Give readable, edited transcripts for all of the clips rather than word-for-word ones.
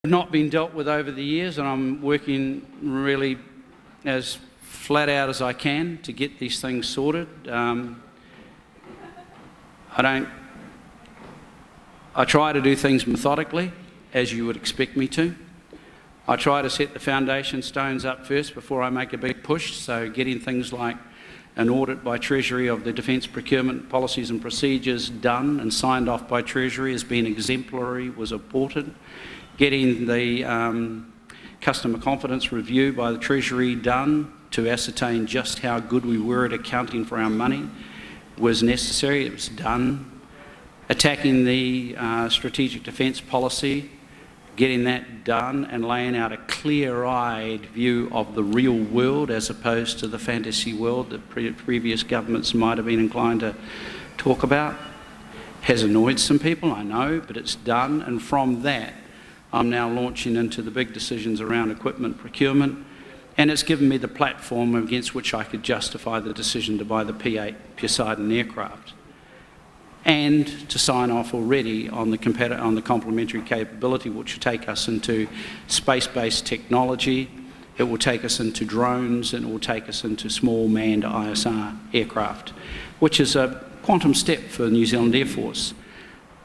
not been dealt with over the years, and I'm working really as flat out as I can to get these things sorted. I try to do things methodically, as you would expect me to. I try to set the foundation stones up first before I make a big push, so getting things like an audit by Treasury of the defence procurement policies and procedures done and signed off by Treasury as being exemplary was important. Getting the customer confidence review by the Treasury done to ascertain just how good we were at accounting for our money was necessary. It was done. Attacking the strategic defence policy, getting that done and laying out a clear-eyed view of the real world as opposed to the fantasy world that previous governments might have been inclined to talk about. Has annoyed some people, I know, but it's done, and from that I'm now launching into the big decisions around equipment procurement, and it's given me the platform against which I could justify the decision to buy the P8 Poseidon aircraft and to sign off already on the complementary capability which will take us into space-based technology, it will take us into drones, and it will take us into small manned ISR aircraft, which is a quantum step for the New Zealand Air Force.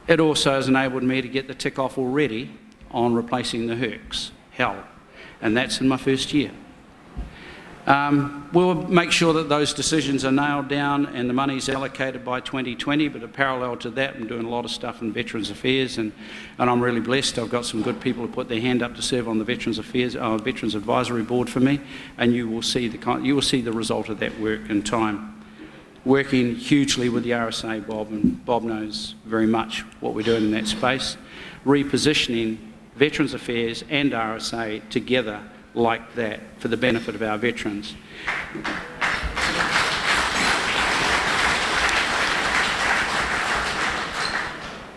It also has enabled me to get the tick off already on replacing the Hercs, and that's in my first year. We'll make sure that those decisions are nailed down and the money's allocated by 2020, but parallel to that I'm doing a lot of stuff in Veterans Affairs, and I'm really blessed. I've got some good people who put their hand up to serve on the Veterans Affairs, Veterans Advisory Board for me, and you will see the result of that work in time. Working hugely with the RSA, Bob, and Bob knows very much what we're doing in that space, repositioning Veterans Affairs and RSA together like that for the benefit of our veterans.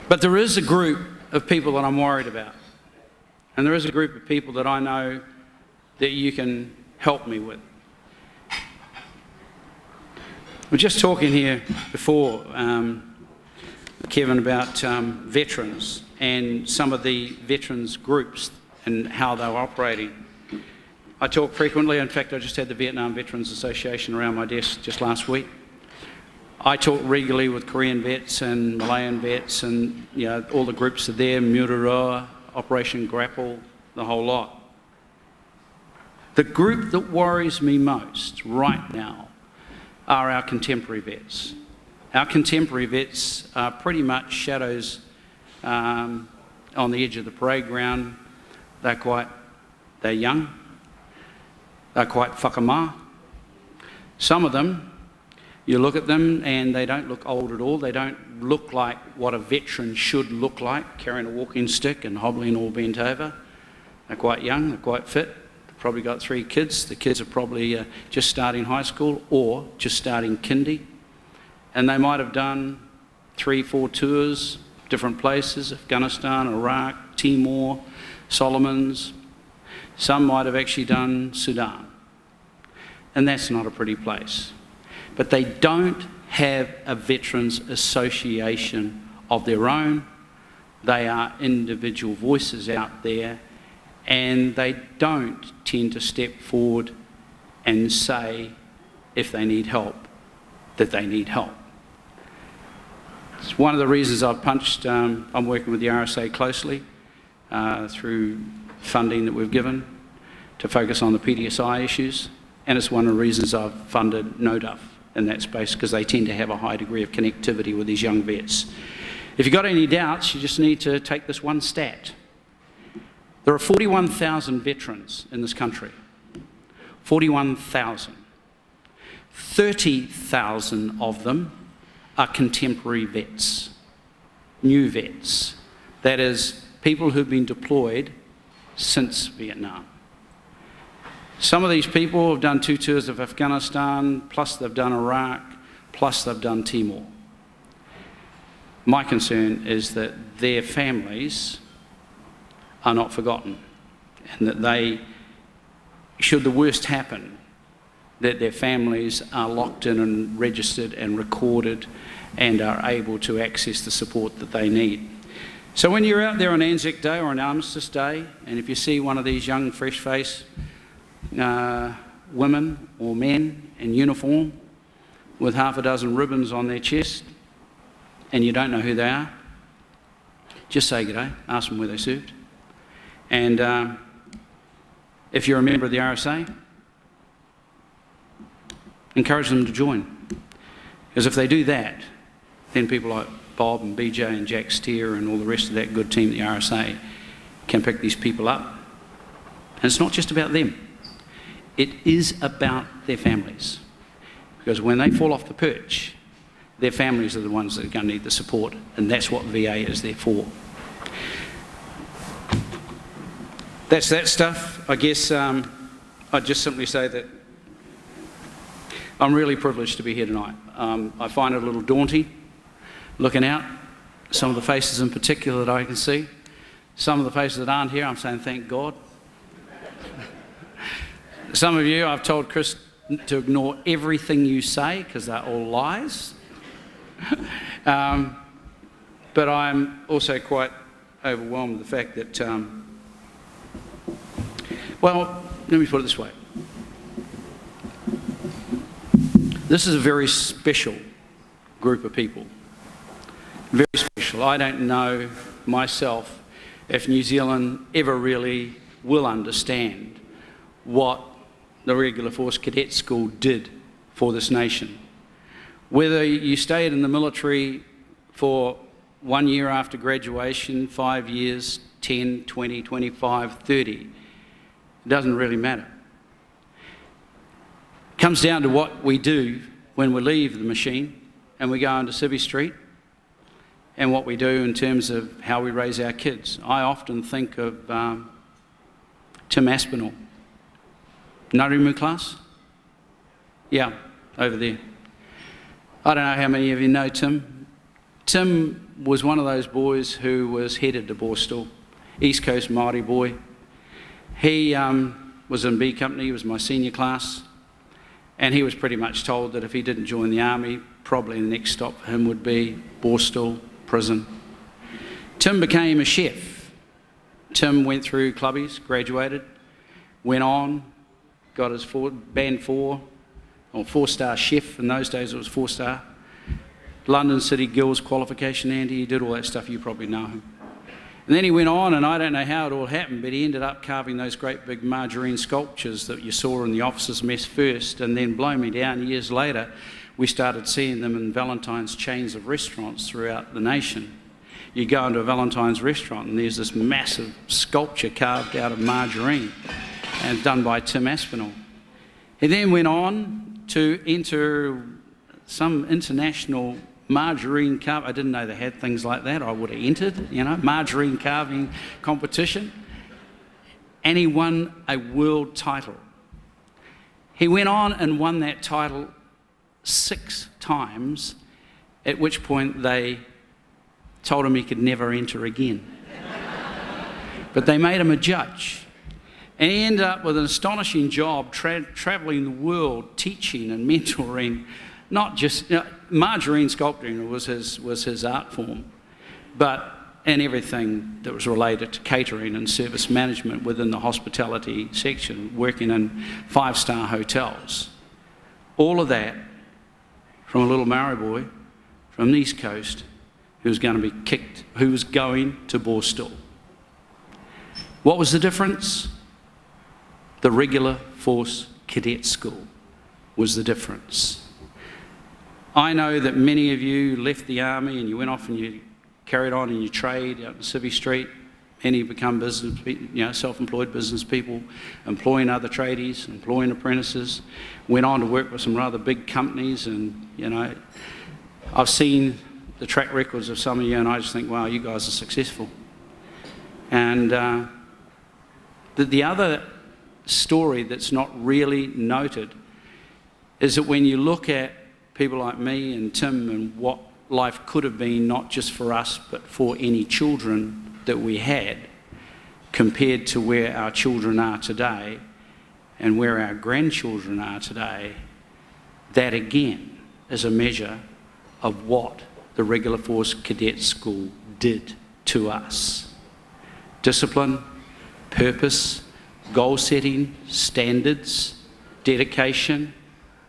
But there is a group of people that I'm worried about, and there is a group of people that I know that you can help me with. We're just talking here before, Kevin, about veterans and some of the veterans groups and how they're operating. I talk frequently, in fact I just had the Vietnam Veterans Association around my desk just last week. I talk regularly with Korean vets and Malayan vets and all the groups are there, Mururoa, Operation Grapple, the whole lot. The group that worries me most right now are our contemporary vets. Our contemporary vets are pretty much shadows on the edge of the parade ground. They're young. They're quite whakamā. Some of them, you look at them and they don't look old at all. They don't look like what a veteran should look like, carrying a walking stick and hobbling all bent over. They're quite young, they're quite fit. They've probably got 3 kids. The kids are probably just starting high school or just starting kindy. And they might have done 3-4 tours, different places, Afghanistan, Iraq, Timor, Solomons. Some might have actually done Sudan. And that's not a pretty place. But they don't have a veterans association of their own. They are individual voices out there, and they don't tend to step forward and say, if they need help, that they need help. It's one of the reasons I've I'm working with the RSA closely through funding that we've given to focus on the PDSI issues, and it's one of the reasons I've funded NODUF in that space, because they tend to have a high degree of connectivity with these young vets. If you've got any doubts, you just need to take this one stat. There are 41,000 veterans in this country. 41,000. 30,000 of them are contemporary vets, new vets. That is, people who've been deployed since Vietnam. Some of these people have done 2 tours of Afghanistan, plus they've done Iraq, plus they've done Timor. My concern is that their families are not forgotten, and that they, should the worst happen, that their families are locked in and registered and recorded and are able to access the support that they need. So when you're out there on Anzac Day or on Armistice Day, and if you see one of these young, fresh-faced women or men in uniform with half a dozen ribbons on their chest, and you don't know who they are, just say g'day, ask them where they served. And if you're a member of the RSA, encourage them to join. Because if they do that, then people like Bob and BJ and Jack Steer and all the rest of that good team at the RSA can pick these people up. And it's not just about them. It is about their families. Because when they fall off the perch, their families are the ones that are going to need the support, and that's what VA is there for. That's that stuff. I guess I'd just simply say that I'm really privileged to be here tonight. I find it a little daunting looking out, some of the faces in particular that I can see. Some of the faces that aren't here, I'm saying thank God. Some of you, I've told Chris to ignore everything you say because they're all lies. But I'm also quite overwhelmed with the fact that, well, let me put it this way. This is a very special group of people. Very special. I don't know myself if New Zealand ever really will understand what the Regular Force Cadet School did for this nation. Whether you stayed in the military for 1 year after graduation, 5 years, 10, 20, 25, 30, it doesn't really matter. It comes down to what we do when we leave the machine and we go onto Civvy Street, and what we do in terms of how we raise our kids. I often think of Tim Aspinall. Narimu class? Yeah, over there. I don't know how many of you know Tim. Tim was one of those boys who was headed to Borstal, East Coast Māori boy. He was in B Company, he was my senior class, and he was pretty much told that if he didn't join the army, probably the next stop for him would be Borstal prison. Tim became a chef. Tim went through clubbies, graduated, went on, got his band 4, or 4-star chef. In those days it was 4-star. London City Guilds qualification, Andy, he did all that stuff, you probably know him. And then he went on, and I don't know how it all happened, but he ended up carving those great big margarine sculptures that you saw in the officers' mess first, and then blow me down, years later, we started seeing them in Valentine's chains of restaurants throughout the nation. You go into a Valentine's restaurant and there's this massive sculpture carved out of margarine and done by Tim Aspinall. He then went on to enter some international margarine carving. I didn't know they had things like that. I would have entered, margarine carving competition. And he won a world title. He went on and won that title 6 times, at which point they told him he could never enter again. But they made him a judge. And he ended up with an astonishing job travelling the world, teaching and mentoring, not just, margarine sculpting was his art form, but and everything that was related to catering and service management within the hospitality section, working in 5-star hotels. All of that from a little Maori boy from the East Coast who was going to be kicked, who was going to Borstal. What was the difference? The Regular Force Cadet School was the difference. I know that many of you left the army and you went off and you carried on in your trade out in Civvy Street. Many become business, self-employed business people, employing other tradies, employing apprentices, went on to work with some rather big companies, and I've seen the track records of some of you and I just think, wow, you guys are successful. And the other story that's not really noted is that when you look at people like me and Tim and what life could have been, not just for us, but for any children that we had, compared to where our children are today and where our grandchildren are today, that again is a measure of what the Regular Force Cadet School did to us. Discipline, purpose, goal setting, standards, dedication,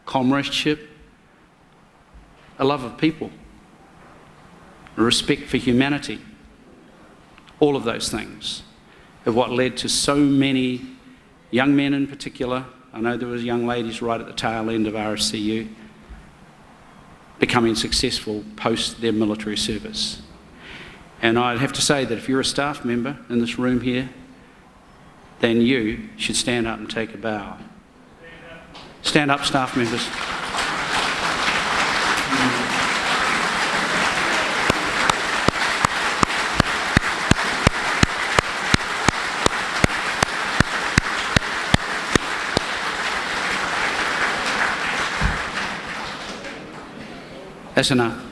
comradeship, a love of people, a respect for humanity. All of those things are what led to so many young men in particular, I know there was young ladies right at the tail end of RSCU, becoming successful post their military service. And I'd have to say that if you're a staff member in this room here, then you should stand up and take a bow. Stand up, staff members. That's enough.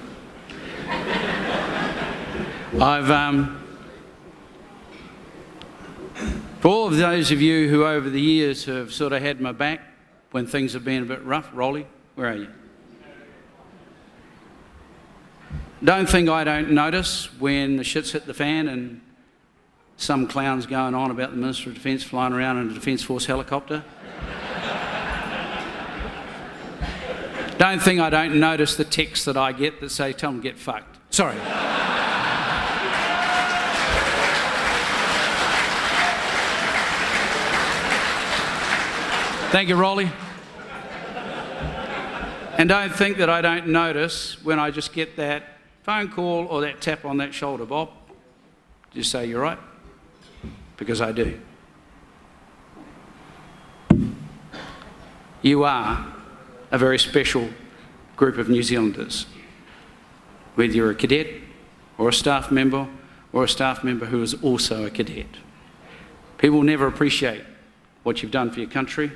For all of those of you who over the years have sort of had my back when things have been a bit rough, Rolly, where are you? Don't think I don't notice when the shit's hit the fan and some clown's going on about the Minister of Defence flying around in a Defence Force helicopter. Don't think I don't notice the texts that I get that say, tell them get fucked. Sorry. Thank you, Rolly. And don't think that I don't notice when I just get that phone call or that tap on that shoulder, Bob. Just say, you're right, because I do. You are a very special group of New Zealanders, whether you're a cadet or a staff member who is also a cadet. People never appreciate what you've done for your country,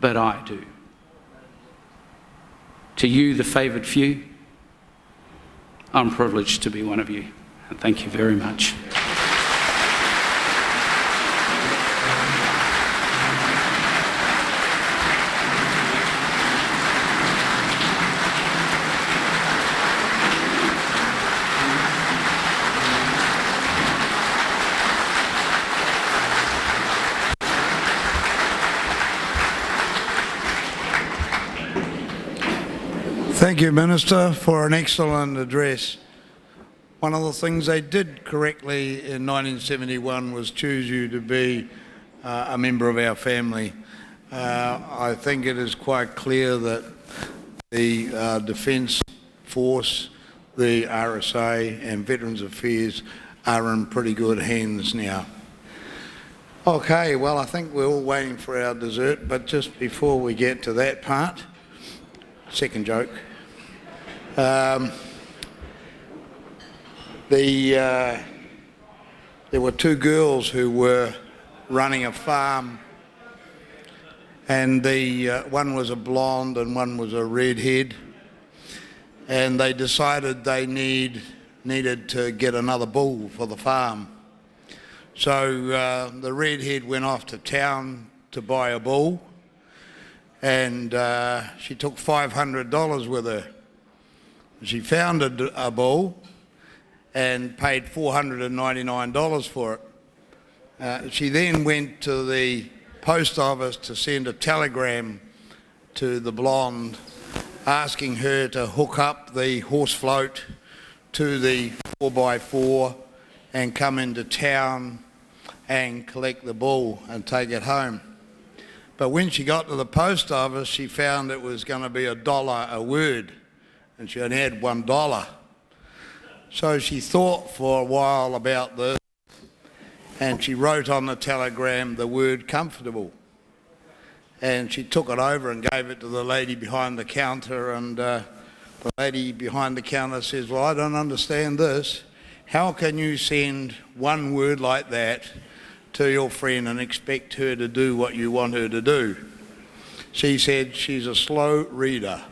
but I do. To you, the favoured few, I'm privileged to be one of you, and thank you very much. Thank you, Minister, for an excellent address. One of the things they did correctly in 1971 was choose you to be a member of our family. I think it is quite clear that the Defence Force, the RSA and Veterans Affairs are in pretty good hands now. Okay, well, I think we're all waiting for our dessert, but just before we get to that part, second joke. There were two girls who were running a farm, and one was a blonde and one was a redhead, and they decided they needed to get another bull for the farm. So the redhead went off to town to buy a bull, and she took $500 with her. She found a bull and paid $499 for it. She then went to the post office to send a telegram to the blonde asking her to hook up the horse float to the 4x4 and come into town and collect the bull and take it home. But when she got to the post office, she found it was going to be $1 a word, and she only had $1. So she thought for a while about this, and she wrote on the telegram the word comfortable. And she took it over and gave it to the lady behind the counter, and the lady behind the counter says, well, I don't understand this. How can you send one word like that to your friend and expect her to do what you want her to do? She said she's a slow reader.